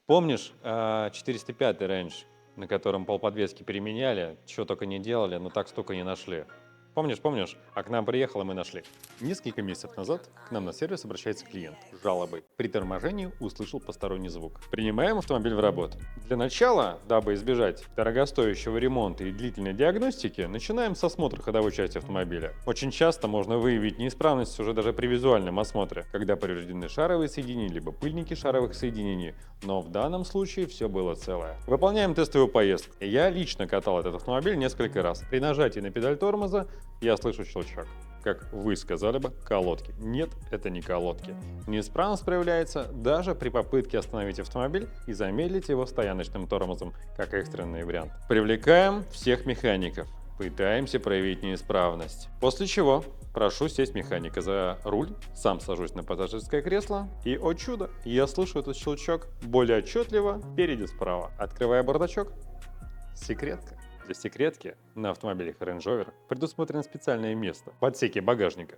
Помнишь, 405 Range, на котором полподвески переменяли, чё только не делали, но так столько не нашли? Помнишь? А к нам приехал, и мы нашли. Несколько месяцев назад к нам на сервис обращается клиент с жалобой. При торможении услышал посторонний звук. Принимаем автомобиль в работу. Для начала, дабы избежать дорогостоящего ремонта и длительной диагностики, начинаем с осмотра ходовой части автомобиля. Очень часто можно выявить неисправность уже даже при визуальном осмотре, когда повреждены шаровые соединения либо пыльники шаровых соединений, но в данном случае все было целое. Выполняем тестовую поездку. Я лично катал этот автомобиль несколько раз. При нажатии на педаль тормоза я слышу щелчок. Как вы сказали бы, колодки. Нет, это не колодки. Неисправность проявляется даже при попытке остановить автомобиль и замедлить его стояночным тормозом, как экстренный вариант. Привлекаем всех механиков. Пытаемся проявить неисправность. После чего прошу сесть механика за руль, сам сажусь на пассажирское кресло и, о чудо, я слышу этот щелчок более отчетливо впереди справа. Открывая бардачок, секретка. Для секретки на автомобилях Range Rover предусмотрено специальное место в отсеке багажника.